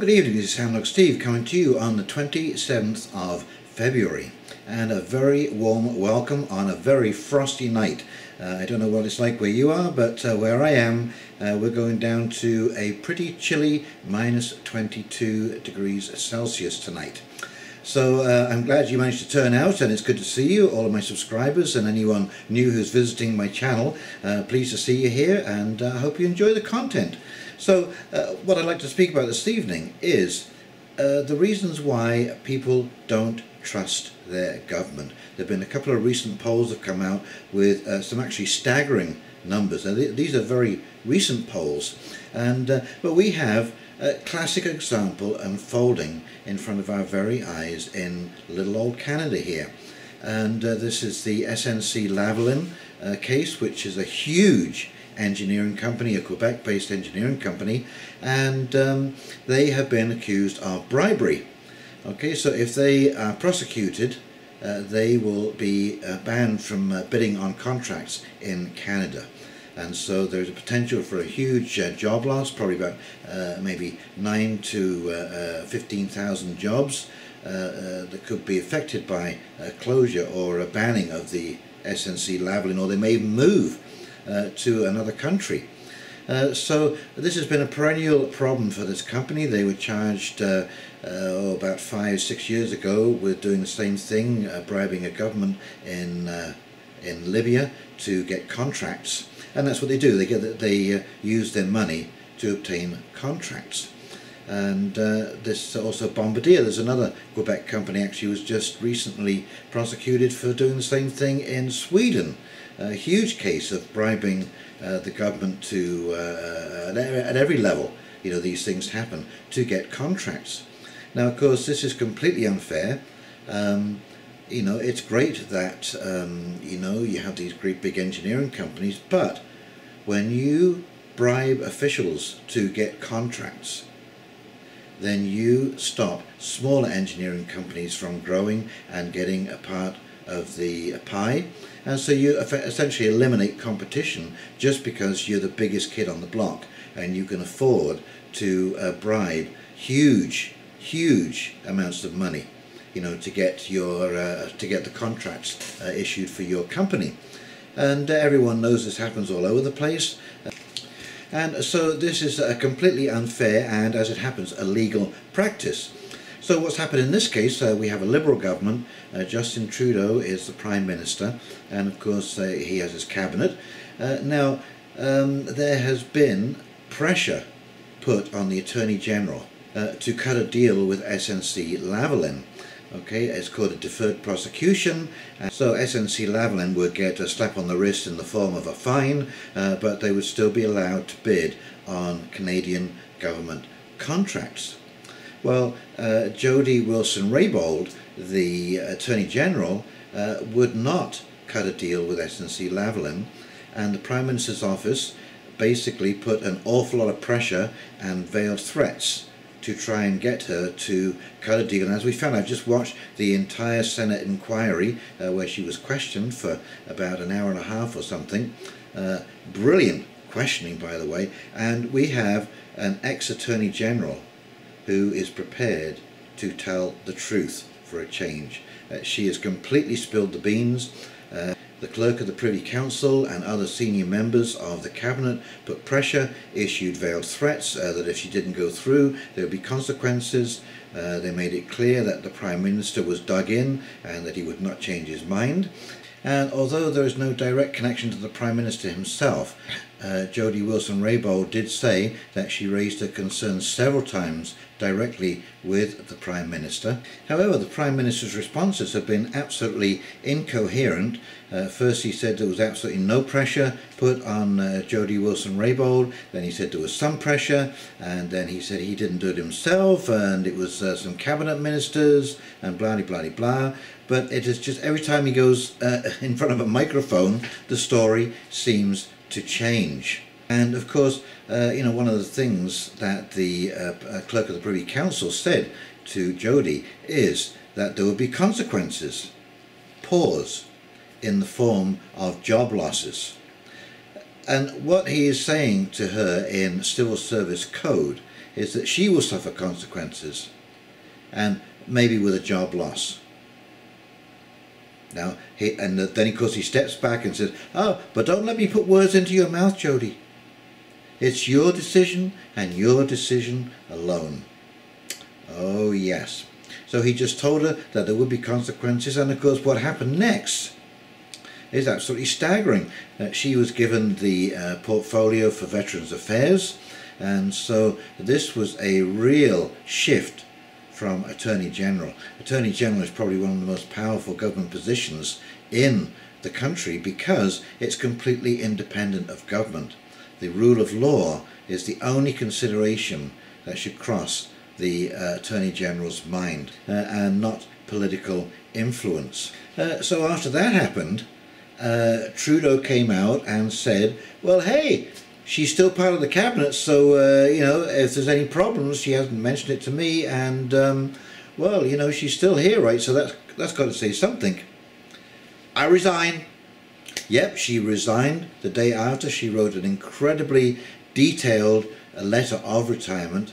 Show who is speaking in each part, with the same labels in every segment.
Speaker 1: Well, good evening, this is Soundlog Steve coming to you on the 27th of February, and a very warm welcome on a very frosty night. I don't know what it's like where you are, but where I am, we're going down to a pretty chilly minus 22 degrees Celsius tonight. So I'm glad you managed to turn out, and it's good to see you, all of my subscribers and anyone new who's visiting my channel. Pleased to see you here, and I hope you enjoy the content. So what I'd like to speak about this evening is the reasons why people don't trust their government. There have been a couple of recent polls that have come out with some actually staggering numbers. Now, these are very recent polls, and but we have a classic example unfolding in front of our very eyes in little old Canada here. And this is the SNC Lavalin case, which is a huge engineering company, a Quebec-based engineering company, and they have been accused of bribery. Okay, so if they are prosecuted, they will be banned from bidding on contracts in Canada. And so there's a potential for a huge job loss, probably about maybe 9 to 15,000 jobs that could be affected by a closure or a banning of the SNC Lavalin, or they may move to another country. So this has been a perennial problem for this company. They were charged about 5-6 years ago with doing the same thing, bribing a government in Libya to get contracts, and that's what they do. They use their money to obtain contracts. And this also Bombardier, there's another Quebec company actually was just recently prosecuted for doing the same thing in Sweden. A huge case of bribing the government to at every level. You know, these things happen to get contracts. Now, of course, this is completely unfair. You know, it's great that you know, you have these great big engineering companies, but when you bribe officials to get contracts, then you stop smaller engineering companies from growing and getting a part of the pie, and so you essentially eliminate competition just because you're the biggest kid on the block and you can afford to bribe huge amounts of money, you know, to get your to get the contracts issued for your company. And everyone knows this happens all over the place. And so this is a completely unfair and, as it happens, illegal practice. So what's happened in this case, we have a Liberal government. Justin Trudeau is the Prime Minister, and of course he has his cabinet. Now there has been pressure put on the Attorney General to cut a deal with SNC Lavalin. Okay, it's called a deferred prosecution. So SNC Lavalin would get a slap on the wrist in the form of a fine, but they would still be allowed to bid on Canadian government contracts. Well, Jodi Wilson Reybold, the Attorney General, would not cut a deal with SNC Lavalin, and the Prime Minister's office basically put an awful lot of pressure and veiled threats to try and get her to cut a deal. And as we found, I've just watched the entire Senate inquiry where she was questioned for about an hour and a half or something. Brilliant questioning, by the way. And we have an ex-Attorney General who is prepared to tell the truth for a change. She has completely spilled the beans. The clerk of the Privy Council and other senior members of the cabinet put pressure, issued veiled threats that if she didn't go through there would be consequences. They made it clear that the Prime Minister was dug in and that he would not change his mind. And although there is no direct connection to the Prime Minister himself, Jodi Wilson Reybold did say that she raised her concerns several times directly with the Prime Minister. However, the Prime Minister's responses have been absolutely incoherent. First he said there was absolutely no pressure put on Jodi Wilson Reybold, then he said there was some pressure, and then he said he didn't do it himself and it was some cabinet ministers and blah blah blah blah. But it is just every time he goes in front of a microphone, the story seems to change. And of course, you know, one of the things that the clerk of the Privy Council said to Jodi is that there would be consequences, pause, in the form of job losses. And what he is saying to her in civil service code is that she will suffer consequences, and maybe with a job loss. Now, then of course he steps back and says, "Oh, but don't let me put words into your mouth, Jodi. It's your decision and your decision alone." Oh yes. So he just told her that there would be consequences, and of course what happened next is absolutely staggering. She was given the portfolio for Veterans Affairs, and so this was a real shift from Attorney General. Attorney General is probably one of the most powerful government positions in the country because it's completely independent of government. The rule of law is the only consideration that should cross the Attorney General's mind, and not political influence. So after that happened, Trudeau came out and said, well, hey, she's still part of the cabinet, so you know, if there's any problems, she hasn't mentioned it to me, and well, you know, she's still here, right? So that's got to say something. I resign. Yep, she resigned the day after. She wrote an incredibly detailed letter of retirement,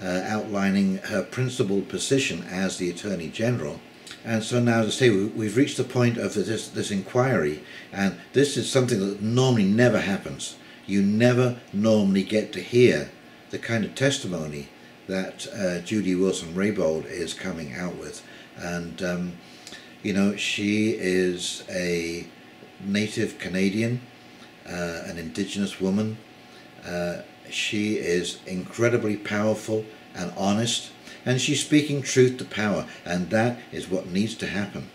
Speaker 1: outlining her principled position as the Attorney General. And so now, to say, we've reached the point of this inquiry, and this is something that normally never happens. You never normally get to hear the kind of testimony that Jodi Wilson Reybold is coming out with. And you know, she is a native Canadian, an Indigenous woman. She is incredibly powerful and honest, and she's speaking truth to power, and that is what needs to happen.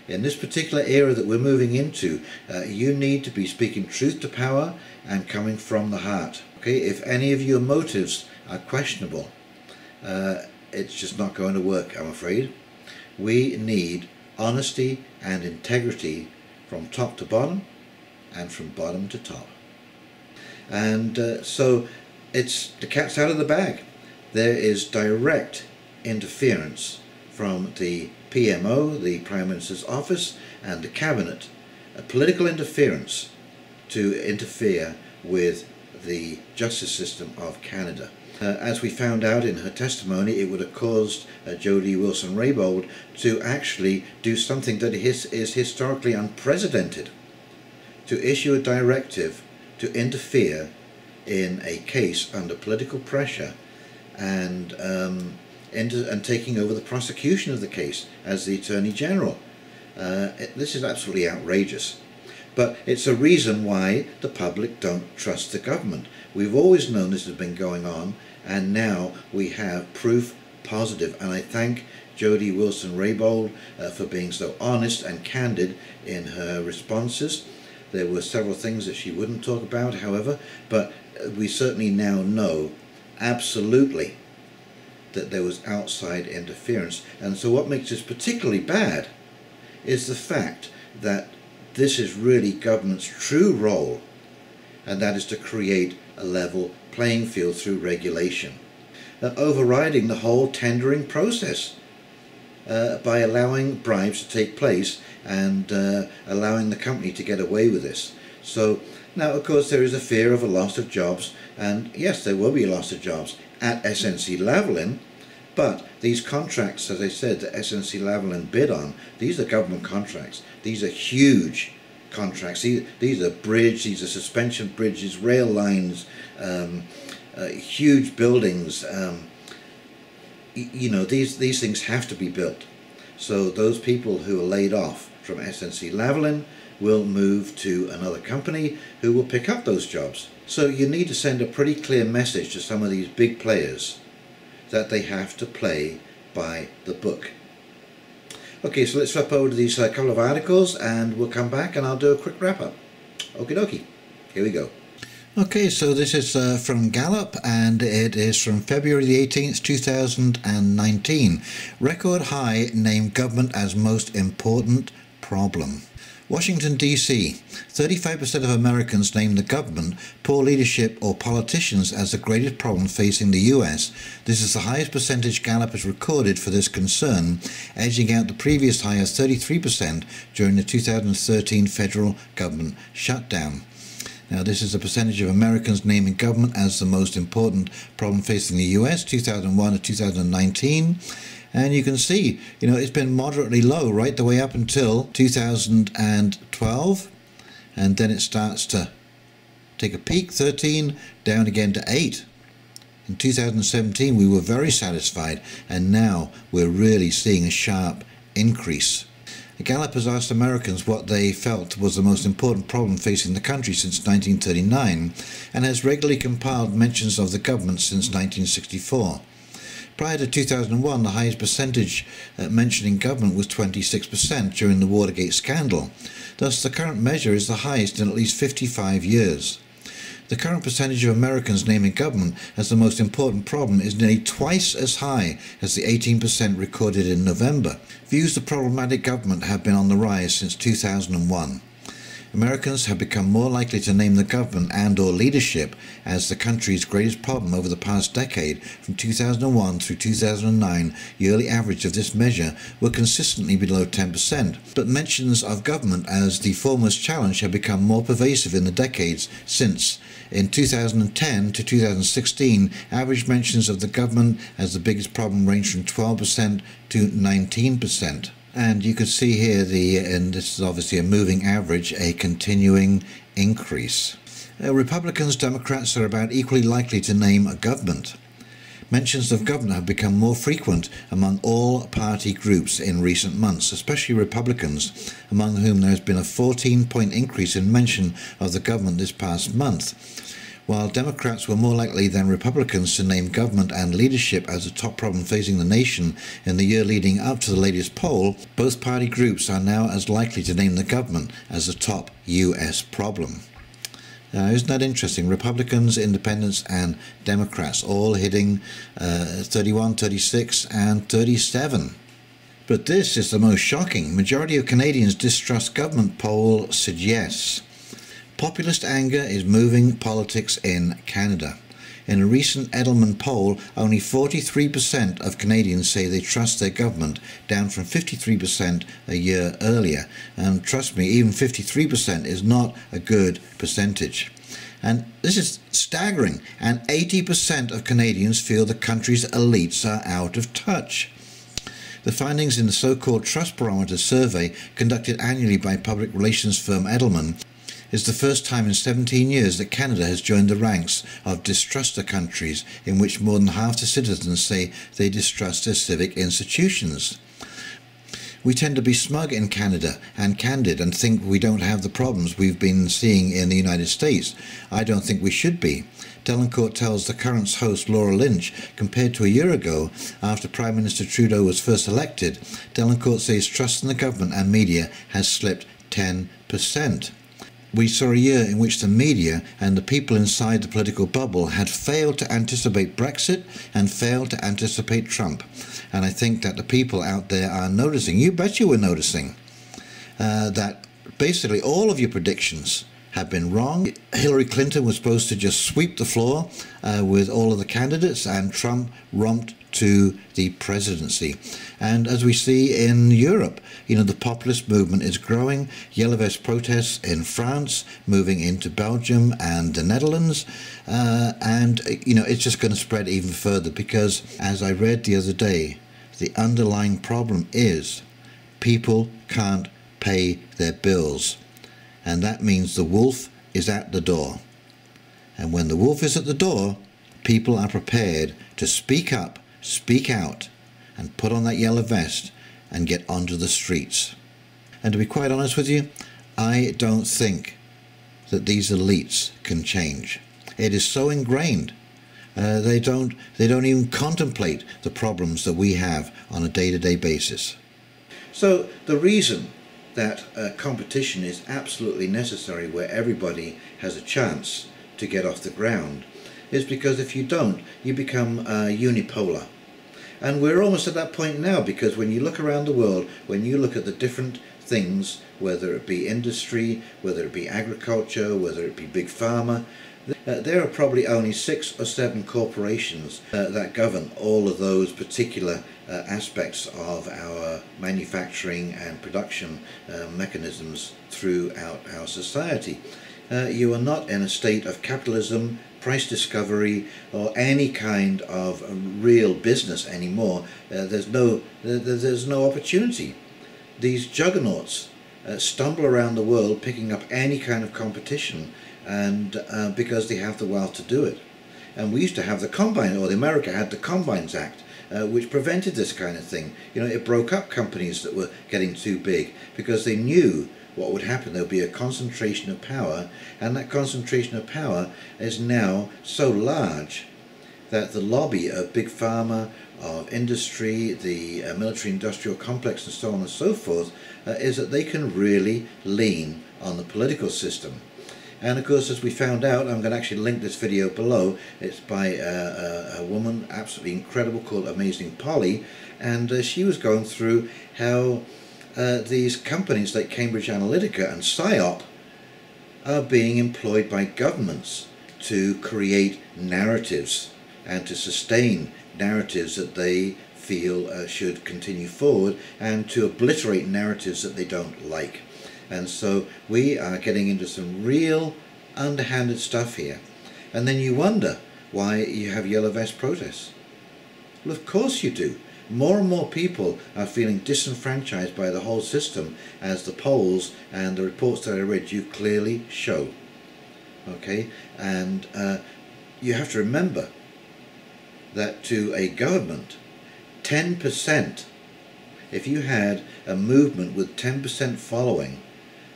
Speaker 1: In this particular era that we're moving into, you need to be speaking truth to power and coming from the heart. Okay, if any of your motives are questionable, it's just not going to work, I'm afraid. We need honesty and integrity from top to bottom and from bottom to top. And so it's the cat's out of the bag. There is direct interference from the PMO, the Prime Minister's office, and the Cabinet, a political interference to interfere with the justice system of Canada. As we found out in her testimony, it would have caused Jodi Wilson Reybold to actually do something that is historically unprecedented, to issue a directive to interfere in a case under political pressure and taking over the prosecution of the case as the Attorney General. This is absolutely outrageous. But it's a reason why the public don't trust the government. We've always known this has been going on, and now we have proof positive. And I thank Jodi Wilson Reybold for being so honest and candid in her responses. There were several things that she wouldn't talk about, however, but we certainly now know absolutely that there was outside interference. And so what makes this particularly bad is the fact that this is really government's true role, and that is to create a level playing field through regulation, overriding the whole tendering process by allowing bribes to take place and allowing the company to get away with this. So now, of course, there is a fear of a loss of jobs, and yes, there will be a loss of jobs at SNC Lavalin, but these contracts, as I said, that SNC Lavalin bid on, these are government contracts. These are huge contracts. These are bridges, these are suspension bridges, rail lines, huge buildings. You know, these things have to be built. So those people who are laid off from SNC Lavalin will move to another company who will pick up those jobs. So you need to send a pretty clear message to some of these big players that they have to play by the book. Okay, so let's flip over to these couple of articles and we'll come back and I'll do a quick wrap up. Okie dokie, here we go. Okay, so this is from Gallup, and it is from February the 18th, 2019. Record high named government as most important problem. Washington, D.C. 35% of Americans name the government, poor leadership or politicians as the greatest problem facing the U.S. This is the highest percentage Gallup has recorded for this concern, edging out the previous high of 33% during the 2013 federal government shutdown. Now this is the percentage of Americans naming government as the most important problem facing the US, 2001 to 2019. And you can see, it's been moderately low right the way up until 2012. And then it starts to take a peak, 13, down again to 8. In 2017 we were very satisfied, and now we're really seeing a sharp increase. Gallup has asked Americans what they felt was the most important problem facing the country since 1939, and has regularly compiled mentions of the government since 1964. Prior to 2001, the highest percentage mentioning government was 26% during the Watergate scandal. Thus, the current measure is the highest in at least 55 years. The current percentage of Americans naming government as the most important problem is nearly twice as high as the 18% recorded in November. Views of problematic government have been on the rise since 2001. Americans have become more likely to name the government and/or leadership as the country's greatest problem over the past decade. From 2001 through 2009, yearly average of this measure were consistently below 10%, but mentions of government as the foremost challenge have become more pervasive in the decades since. In 2010 to 2016, average mentions of the government as the biggest problem ranged from 12% to 19%. And you can see here, and this is obviously a moving average, a continuing increase. Republicans, Democrats are about equally likely to name a government. Mentions of government have become more frequent among all party groups in recent months, especially Republicans, among whom there has been a 14-point increase in mention of the government this past month. While Democrats were more likely than Republicans to name government and leadership as a top problem facing the nation in the year leading up to the latest poll, both party groups are now as likely to name the government as the top US problem. Isn't that interesting? Republicans, Independents and Democrats all hitting 31, 36 and 37. But this is the most shocking. Majority of Canadians distrust government poll suggests. Populist anger is moving politics in Canada. In a recent Edelman poll, only 43% of Canadians say they trust their government, down from 53% a year earlier. And trust me, even 53% is not a good percentage. And this is staggering. And 80% of Canadians feel the country's elites are out of touch. The findings in the so-called Trust Barometer survey, conducted annually by public relations firm Edelman, is the first time in 17 years that Canada has joined the ranks of distruster countries in which more than half the citizens say they distrust their civic institutions. We tend to be smug in Canada and candid and think we don't have the problems we've been seeing in the United States. I don't think we should be. Delacourt tells the current host Laura Lynch, compared to a year ago, after Prime Minister Trudeau was first elected, Delacourt says trust in the government and media has slipped 10%. We saw a year in which the media and the people inside the political bubble had failed to anticipate Brexit and failed to anticipate Trump. And I think that the people out there are noticing, you bet you were noticing, that basically all of your predictions have been wrong. Hillary Clinton was supposed to just sweep the floor with all of the candidates, and Trump romped to the presidency. And as we see in Europe, the populist movement is growing. Yellow vest protests in France, moving into Belgium and the Netherlands, and it's just going to spread even further, because as I read the other day, the underlying problem is people can't pay their bills, and that means the wolf is at the door. And when the wolf is at the door, people are prepared to speak up, speak out, and put on that yellow vest and get onto the streets. And to be quite honest with you, I don't think that these elites can change. It is so ingrained. They don't even contemplate the problems that we have on a day-to-day basis. So the reason that competition is absolutely necessary where everybody has a chance to get off the ground is because if you don't, you become unipolar. And we're almost at that point now, because when you look around the world, when you look at the different things, whether it be industry, whether it be agriculture, whether it be big pharma, there are probably only 6 or 7 corporations that govern all of those particular aspects of our manufacturing and production mechanisms throughout our society. you are not in a state of capitalism, price discovery, or any kind of real business anymore. There's no opportunity. These juggernauts stumble around the world picking up any kind of competition, and because they have the wealth to do it. And we used to have the Combine, or America had the Combines Act, which prevented this kind of thing. You know, it broke up companies that were getting too big because they knew what would happen. There would be a concentration of power, and that concentration of power is now so large that the lobby of big pharma, of industry, the military-industrial complex, and so on and so forth, is that they can really lean on the political system. And of course, as we found out, I'm going to actually link this video below. It's by a woman, absolutely incredible, called Amazing Polly, and she was going through how these companies like Cambridge Analytica and PSYOP are being employed by governments to create narratives and to sustain narratives that they feel should continue forward, and to obliterate narratives that they don't like. And so we are getting into some real underhanded stuff here. And then you wonder why you have yellow vest protests. Well, of course you do. More and more people are feeling disenfranchised by the whole system, as the polls and the reports that I read you clearly show. Okay? And you have to remember that to a government, 10%, if you had a movement with 10% following,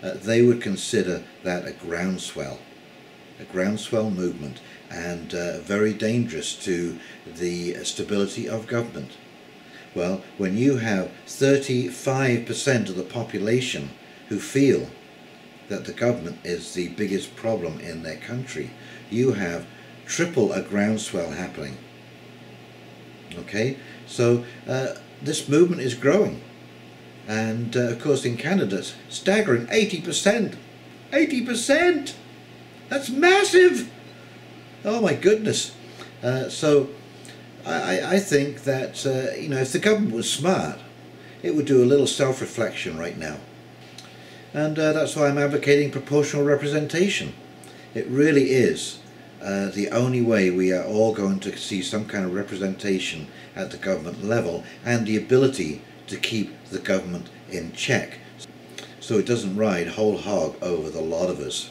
Speaker 1: they would consider that a groundswell movement, and very dangerous to the stability of government. Well, when you have 35% of the population who feel that the government is the biggest problem in their country, you have triple a groundswell happening. Okay, so this movement is growing. And of course in Canada, staggering 80%. 80%! That's massive! Oh my goodness. So I think that, you know, if the government was smart, it would do a little self-reflection right now. And that's why I'm advocating proportional representation. It really is the only way we are all going to see some kind of representation at the government level, and the ability to keep the government in check, so it doesn't ride whole hog over the lot of us.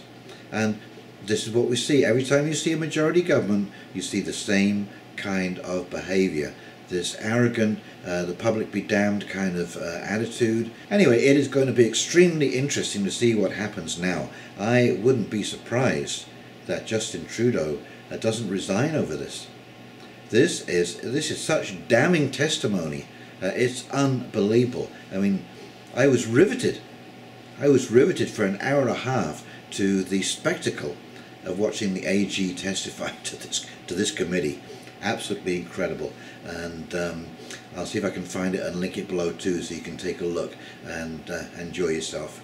Speaker 1: And this is what we see. Every time you see a majority government, you see the same kind of behaviour. This arrogant, the public be damned kind of attitude. Anyway, it is going to be extremely interesting to see what happens now. I wouldn't be surprised that Justin Trudeau doesn't resign over this. This is such damning testimony. It's unbelievable. I mean, I was riveted for an hour and a half to the spectacle of watching the AG testify to this committee. Absolutely incredible. And I'll see if I can find it and link it below too, so you can take a look and enjoy yourself.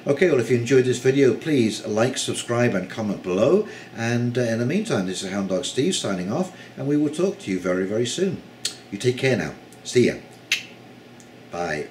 Speaker 1: Okay, well, if you enjoyed this video, please like, subscribe and comment below. And in the meantime, this is Hound Dog Steve signing off, and we will talk to you very, very soon. You take care now. See ya. Bye.